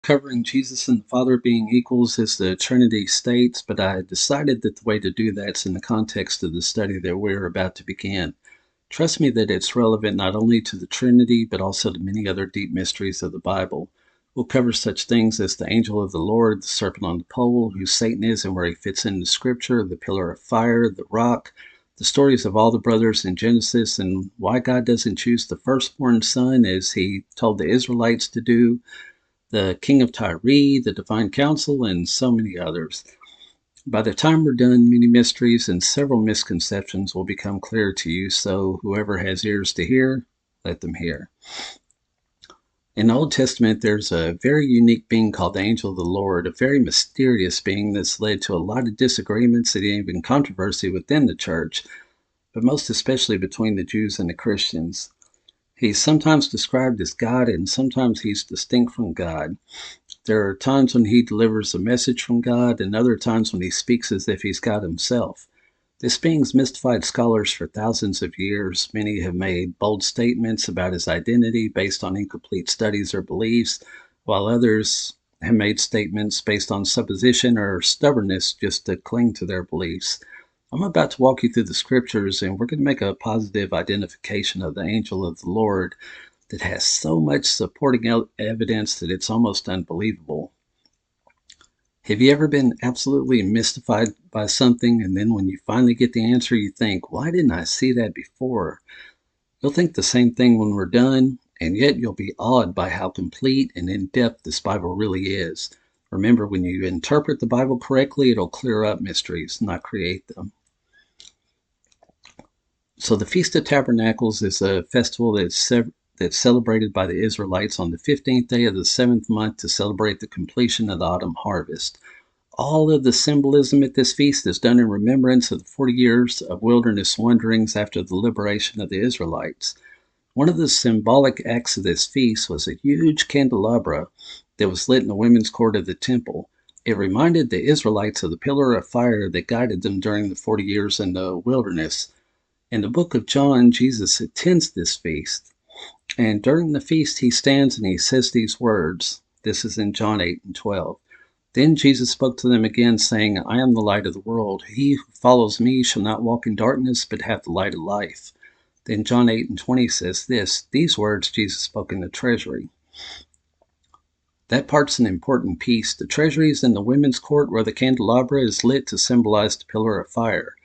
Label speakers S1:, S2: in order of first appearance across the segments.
S1: covering Jesus and the Father being equals as the Trinity states, but I decided that the way to do that's in the context of the study that we're about to begin. Trust me that it's relevant not only to the Trinity, but also to many other deep mysteries of the Bible. We'll cover such things as the angel of the Lord, the serpent on the pole, who Satan is and where he fits into Scripture, the pillar of fire, the rock, the stories of all the brothers in Genesis, and why God doesn't choose the firstborn son as he told the Israelites to do, the King of Tyre, the Divine Council, and so many others. By the time we're done, many mysteries and several misconceptions will become clear to you, so whoever has ears to hear, let them hear. In the Old Testament, there's a very unique being called the angel of the Lord, a very mysterious being that's led to a lot of disagreements and even controversy within the church, but most especially between the Jews and the Christians. He's sometimes described as God, and sometimes he's distinct from God. There are times when he delivers a message from God, and other times when he speaks as if he's God himself. This being's mystified scholars for thousands of years. Many have made bold statements about his identity based on incomplete studies or beliefs, while others have made statements based on supposition or stubbornness just to cling to their beliefs. I'm about to walk you through the scriptures, and we're going to make a positive identification of the angel of the Lord that has so much supporting evidence that it's almost unbelievable. Have you ever been absolutely mystified by something, and then when you finally get the answer, you think, why didn't I see that before? You'll think the same thing when we're done, and yet you'll be awed by how complete and in-depth this Bible really is. Remember, when you interpret the Bible correctly, it'll clear up mysteries, not create them. So the Feast of Tabernacles is a festival that's celebrated by the Israelites on the 15th day of the 7th month to celebrate the completion of the autumn harvest. All of the symbolism at this feast is done in remembrance of the 40 years of wilderness wanderings after the liberation of the Israelites. One of the symbolic acts of this feast was a huge candelabra that was lit in the women's court of the temple. It reminded the Israelites of the pillar of fire that guided them during the 40 years in the wilderness. In the book of John, Jesus attends this feast, and during the feast he stands and he says these words. This is in John 8 and 12. Then Jesus spoke to them again, saying, I am the light of the world. He who follows me shall not walk in darkness, but have the light of life. Then John 8 and 20 says these words Jesus spoke in the treasury. That part's an important piece. The treasury is in the women's court where the candelabra is lit to symbolize the pillar of fire.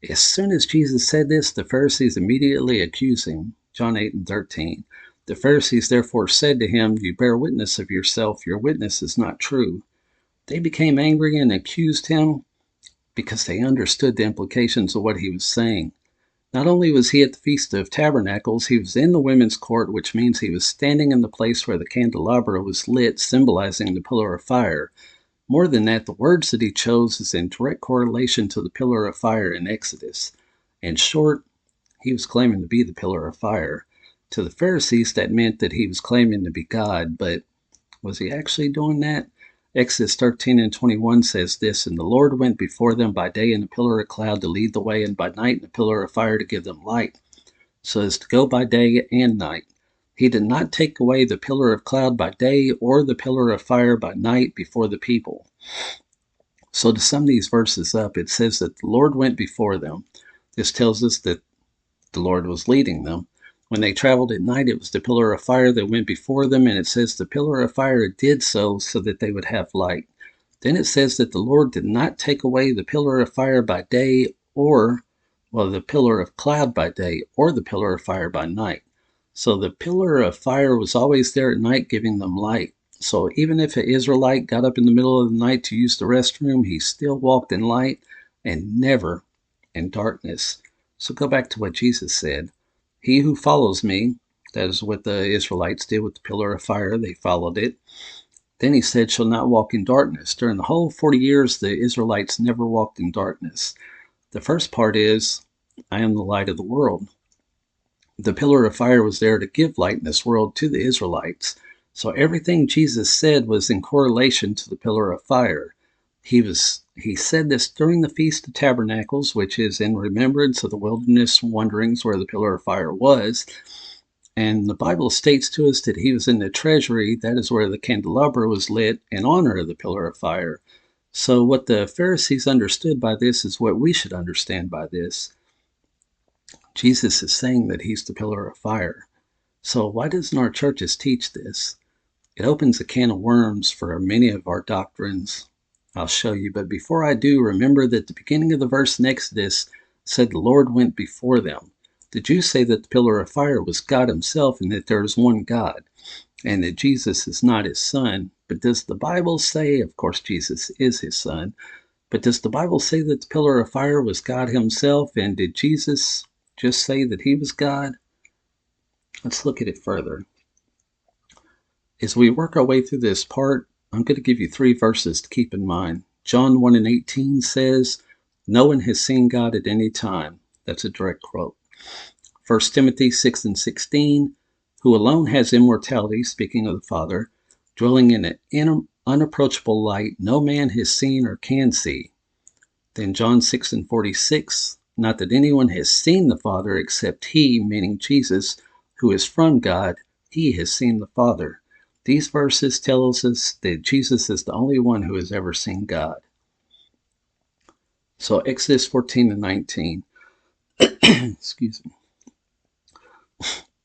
S1: As soon as Jesus said this, the Pharisees immediately accused him. John 8 and 13. The Pharisees therefore said to him, You bear witness of yourself. Your witness is not true. They became angry and accused him because they understood the implications of what he was saying. Not only was he at the Feast of Tabernacles, he was in the women's court, which means he was standing in the place where the candelabra was lit, symbolizing the pillar of fire. More than that, the words that he chose is in direct correlation to the pillar of fire in Exodus. In short, he was claiming to be the pillar of fire. To the Pharisees, that meant that he was claiming to be God, but was he actually doing that? Exodus 13 and 21 says this, And the Lord went before them by day in a pillar of cloud to lead the way, and by night in a pillar of fire to give them light, so as to go by day and night. He did not take away the pillar of cloud by day or the pillar of fire by night before the people. So to sum these verses up, it says that the Lord went before them. This tells us that the Lord was leading them. When they traveled at night, it was the pillar of fire that went before them, and it says the pillar of fire did so that they would have light. Then it says that the Lord did not take away the pillar of fire by day the pillar of cloud by day or the pillar of fire by night. So the pillar of fire was always there at night giving them light. So even if an Israelite got up in the middle of the night to use the restroom, he still walked in light and never in darkness. So go back to what Jesus said. He who follows me, that is what the Israelites did with the pillar of fire, they followed it. Then he said, shall not walk in darkness. During the whole 40 years, the Israelites never walked in darkness. The first part is, I am the light of the world. The pillar of fire was there to give light in this world to the Israelites. So everything Jesus said was in correlation to the pillar of fire. He said this during the Feast of Tabernacles, which is in remembrance of the wilderness wanderings where the pillar of fire was. And the Bible states to us that he was in the treasury. That is where the candelabra was lit in honor of the pillar of fire. So what the Pharisees understood by this is what we should understand by this. Jesus is saying that he's the pillar of fire. So why doesn't our churches teach this? It opens a can of worms for many of our doctrines. I'll show you. But before I do, remember that the beginning of the verse in Exodus said the Lord went before them. The Jews say that the pillar of fire was God himself and that there is one God and that Jesus is not his son. But does the Bible say, of course, Jesus is his son, but does the Bible say that the pillar of fire was God himself? And did Jesus just say that he was God? Let's look at it further. As we work our way through this part, I'm going to give you 3 verses to keep in mind. John 1:18 says, "No one has seen God at any time." That's a direct quote. 1 Timothy 6:16, "Who alone has immortality," speaking of the Father, "dwelling in an unapproachable light, no man has seen or can see." Then John 6:46, "Not that anyone has seen the Father except he," meaning Jesus, "who is from God, he has seen the Father." These verses tell us that Jesus is the only one who has ever seen God. So Exodus 14:19, excuse me.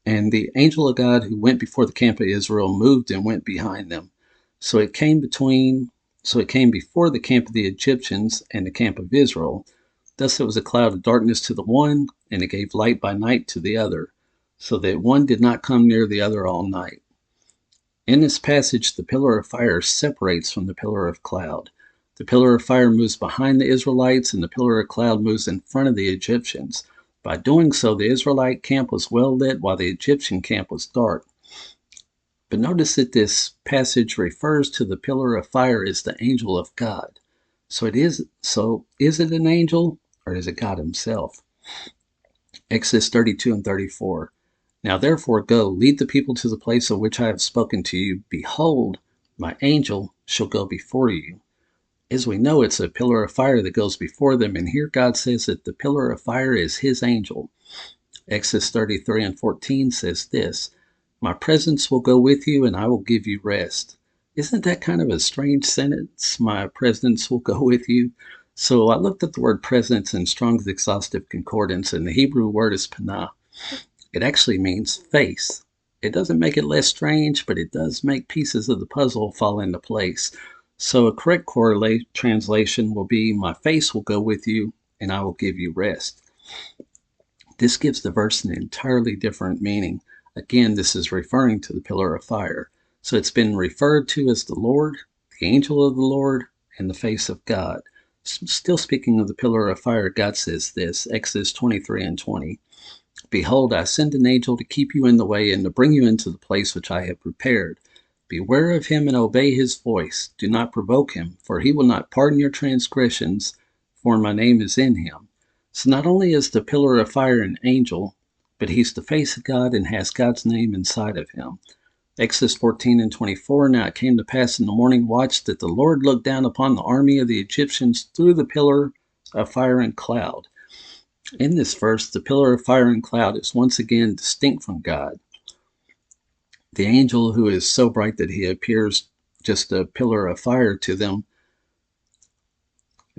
S1: "And the angel of God who went before the camp of Israel moved and went behind them. So it came before the camp of the Egyptians and the camp of Israel. Thus it was a cloud of darkness to the one, and it gave light by night to the other, so that one did not come near the other all night." In this passage, the pillar of fire separates from the pillar of cloud. The pillar of fire moves behind the Israelites, and the pillar of cloud moves in front of the Egyptians. By doing so, the Israelite camp was well lit while the Egyptian camp was dark. But notice that this passage refers to the pillar of fire as the angel of God. So is it an angel or is it God himself? Exodus 32:34. "Now therefore go, lead the people to the place of which I have spoken to you. Behold, my angel shall go before you." As we know, it's a pillar of fire that goes before them, and here God says that the pillar of fire is his angel. Exodus 33:14 says this, "My presence will go with you, and I will give you rest." Isn't that kind of a strange sentence? My presence will go with you. So I looked up the word presence in Strong's Exhaustive Concordance, and the Hebrew word is panah. It actually means face. It doesn't make it less strange, but it does make pieces of the puzzle fall into place. So a correct translation will be, "My face will go with you, and I will give you rest." This gives the verse an entirely different meaning. Again, this is referring to the pillar of fire. So it's been referred to as the Lord, the angel of the Lord, and the face of God. Still speaking of the pillar of fire, God says this, Exodus 23:20. "Behold, I send an angel to keep you in the way and to bring you into the place which I have prepared. Beware of him and obey his voice. Do not provoke him, for he will not pardon your transgressions, for my name is in him." So not only is the pillar of fire an angel, but he's the face of God and has God's name inside of him. Exodus 14:24, "Now it came to pass in the morning watch that the Lord looked down upon the army of the Egyptians through the pillar of fire and cloud." In this verse, the pillar of fire and cloud is once again distinct from God. The angel, who is so bright that he appears just a pillar of fire to them,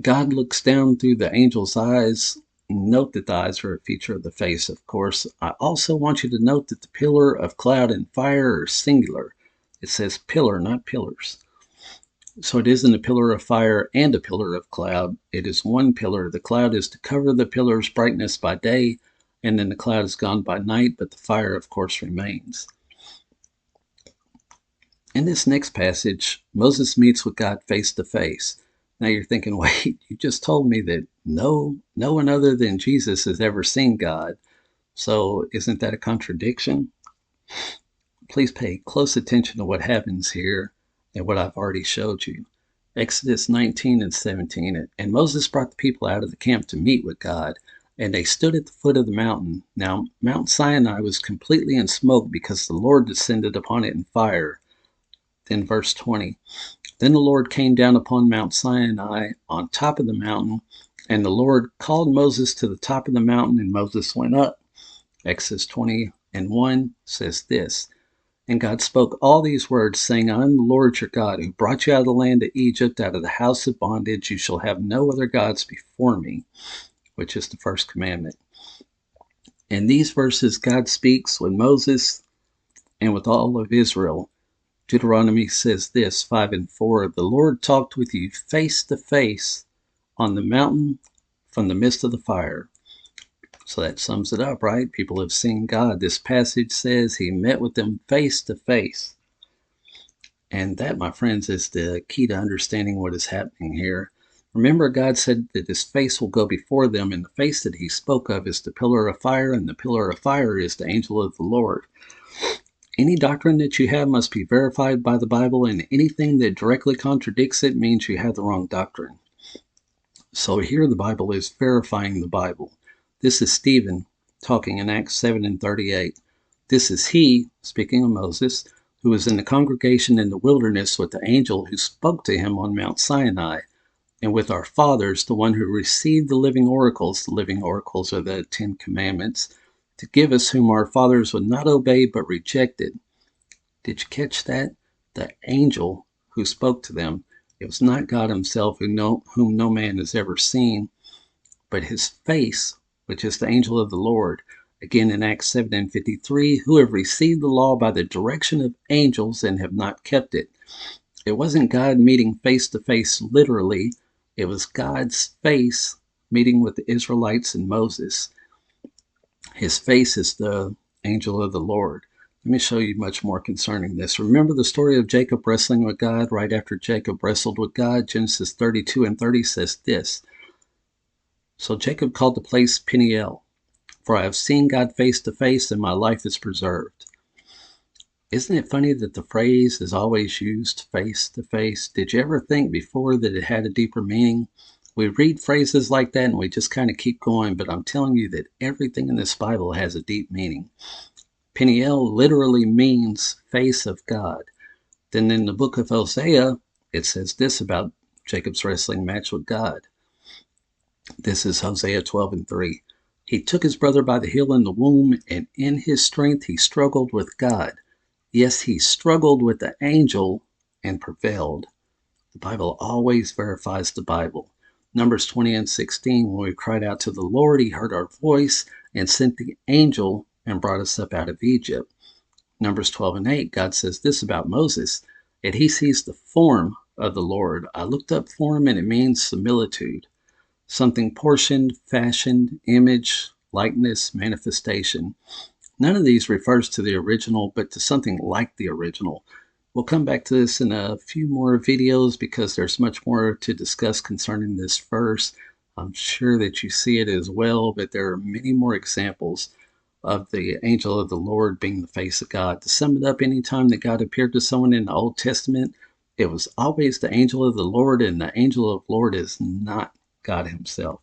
S1: God looks down through the angel's eyes. Note that the eyes are a feature of the face, of course. I also want you to note that the pillar of cloud and fire are singular. It says pillar, not pillars. So it isn't a pillar of fire and a pillar of cloud. It is one pillar. The cloud is to cover the pillar's brightness by day, and then the cloud is gone by night, but the fire, of course, remains. In this next passage, Moses meets with God face to face. Now you're thinking, wait, you just told me that no one other than Jesus has ever seen God. So isn't that a contradiction? Please pay close attention to what happens here and what I've already showed you. Exodus 19:17. "And Moses brought the people out of the camp to meet with God, and they stood at the foot of the mountain. Now Mount Sinai was completely in smoke because the Lord descended upon it in fire." Then verse 20. "Then the Lord came down upon Mount Sinai on top of the mountain, and the Lord called Moses to the top of the mountain, and Moses went up." Exodus 20, and 1 says this. And God spoke all these words, saying, I am the Lord your God, who brought you out of the land of Egypt, out of the house of bondage. You shall have no other gods before me, which is the first commandment. In these verses, God speaks with Moses and with all of Israel. Deuteronomy says this, 5 and 4, the Lord talked with you face to face on the mountain from the midst of the fire. So that sums it up, right? People have seen God. This passage says he met with them face to face. And that, my friends, is the key to understanding what is happening here. Remember, God said that his face will go before them, and the face that he spoke of is the pillar of fire, and the pillar of fire is the angel of the Lord. Any doctrine that you have must be verified by the Bible, and anything that directly contradicts it means you have the wrong doctrine. So here the Bible is verifying the Bible. This is Stephen talking in Acts 7 and 38. This is he, speaking of Moses, who was in the congregation in the wilderness with the angel who spoke to him on Mount Sinai, and with our fathers, the one who received the living oracles. The living oracles are the 10 Commandments, to give us whom our fathers would not obey but rejected. Did you catch that? The angel who spoke to them, it was not God himself, whom no man has ever seen, but his face, which is the angel of the Lord. Again in Acts 7 and 53, who have received the law by the direction of angels and have not kept it. It wasn't God meeting face to face literally. It was God's face meeting with the Israelites and Moses. His face is the angel of the Lord. Let me show you much more concerning this. Remember the story of Jacob wrestling with God? Right after Jacob wrestled with God, Genesis 32 and 30 says this. So Jacob called the place Peniel, for I have seen God face to face, and my life is preserved. Isn't it funny that the phrase is always used face to face? Did you ever think before that it had a deeper meaning? We read phrases like that and we just kind of keep going, but I'm telling you that everything in this Bible has a deep meaning. Peniel literally means face of God. Then in the book of Hosea, it says this about Jacob's wrestling match with God. This is Hosea 12 and 3. He took his brother by the heel in the womb, and in his strength he struggled with God. Yes, he struggled with the angel and prevailed. The Bible always verifies the Bible. Numbers 20 and 16, when we cried out to the Lord, he heard our voice and sent the angel and brought us up out of Egypt. Numbers 12 and 8, God says this about Moses, and he sees the form of the Lord. I looked up form and it means similitude. Something portioned, fashioned, image, likeness, manifestation. None of these refers to the original, but to something like the original. We'll come back to this in a few more videos because there's much more to discuss concerning this verse. I'm sure that you see it as well, but there are many more examples of the angel of the Lord being the face of God. To sum it up, anytime that God appeared to someone in the Old Testament, it was always the angel of the Lord, and the angel of the Lord is not God himself.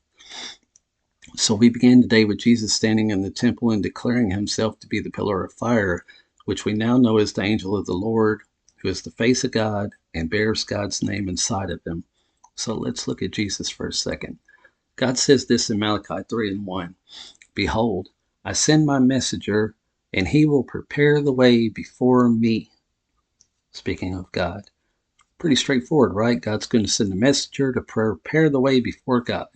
S1: So we began today with Jesus standing in the temple and declaring himself to be the pillar of fire, which we now know is the angel of the Lord, who is the face of God and bears God's name inside of him. So let's look at Jesus for a second. God says this in Malachi 3 and 1. Behold, I send my messenger, and he will prepare the way before me. Speaking of God. Pretty straightforward, right? God's going to send a messenger to prepare the way before God.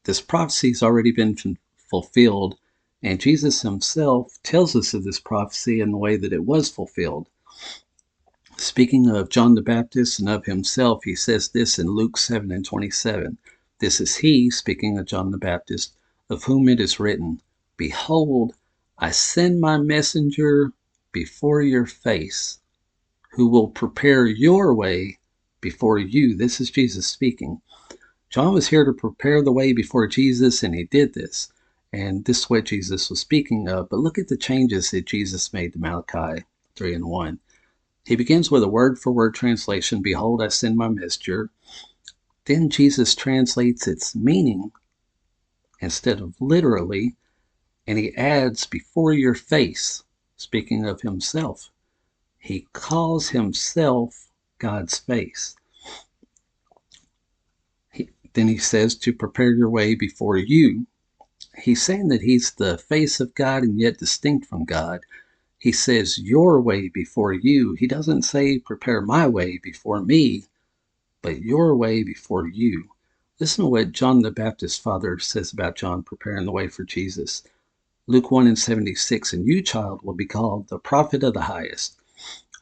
S1: This prophecy has already been fulfilled, and Jesus himself tells us of this prophecy in the way that it was fulfilled. Speaking of John the Baptist and of himself, he says this in Luke 7 and 27. This is he, speaking of John the Baptist, of whom it is written, Behold, I send my messenger before your face, who will prepare your way before you. This is Jesus speaking. John was here to prepare the way before Jesus, and he did this. And this is what Jesus was speaking of. But look at the changes that Jesus made to Malachi 3 and 1. He begins with a word-for-word translation, Behold, I send my messenger. Then Jesus translates its meaning instead of literally, and he adds, before your face, speaking of himself. He calls himself God's face. Then he says to prepare your way before you. He's saying that he's the face of God and yet distinct from God. He says, your way before you. He doesn't say, prepare my way before me, but your way before you. Listen to what John the Baptist's father says about John preparing the way for Jesus. Luke 1:76, and you, child, will be called the prophet of the highest,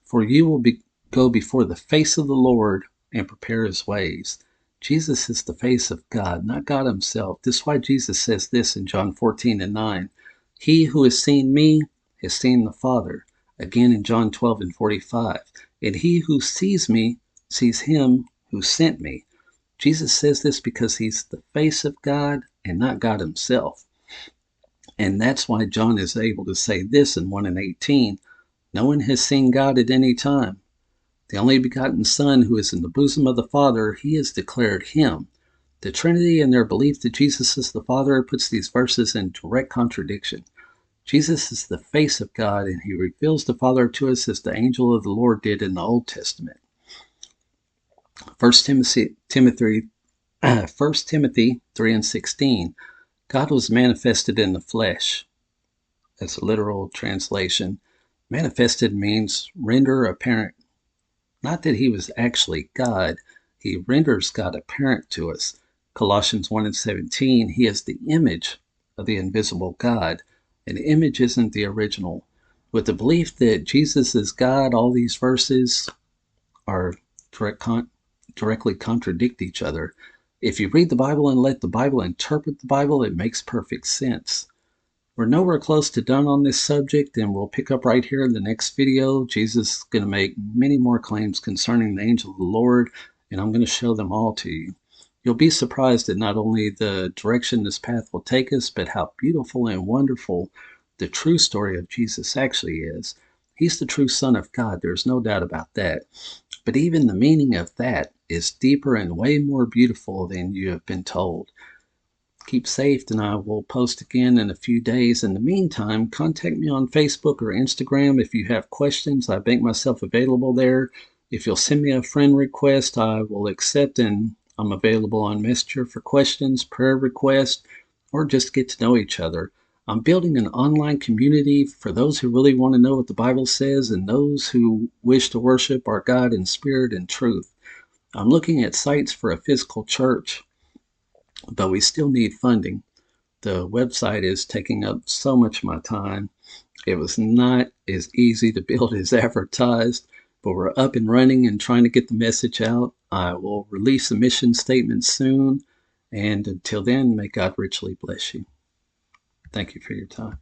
S1: for you will go before the face of the Lord and prepare his ways. Jesus is the face of God, not God himself. This is why Jesus says this in John 14:9. He who has seen me has seen the Father. Again in John 12:45. And he who sees me sees him who sent me. Jesus says this because he's the face of God and not God himself. And that's why John is able to say this in 1:18. No one has seen God at any time. The only begotten Son who is in the bosom of the Father, he has declared him. The Trinity and their belief that Jesus is the Father puts these verses in direct contradiction. Jesus is the face of God, and he reveals the Father to us as the angel of the Lord did in the Old Testament. 1 Timothy 3:16. God was manifested in the flesh. That's a literal translation. Manifested means render apparent. Not that he was actually God. He renders God apparent to us. Colossians 1:17, he is the image of the invisible God. An image isn't the original. With the belief that Jesus is God, all these verses are directly contradict each other. If you read the Bible and let the Bible interpret the Bible, it makes perfect sense. We're nowhere close to done on this subject, and we'll pick up right here in the next video. Jesus is going to make many more claims concerning the angel of the Lord, and I'm going to show them all to you. You'll be surprised at not only the direction this path will take us, but how beautiful and wonderful the true story of Jesus actually is. He's the true Son of God. There's no doubt about that. But even the meaning of that is deeper and way more beautiful than you have been told. Keep safe, and I will post again in a few days. In the meantime, contact me on Facebook or Instagram if you have questions. I make myself available there. If you'll send me a friend request, I will accept, and I'm available on Messenger for questions, prayer requests, or just get to know each other. I'm building an online community for those who really want to know what the Bible says and those who wish to worship our God in spirit and truth. I'm looking at sites for a physical church, but we still need funding. The website is taking up so much of my time. It was not as easy to build as advertised, but we're up and running and trying to get the message out. I will release a mission statement soon, and until then, may God richly bless you. Thank you for your time.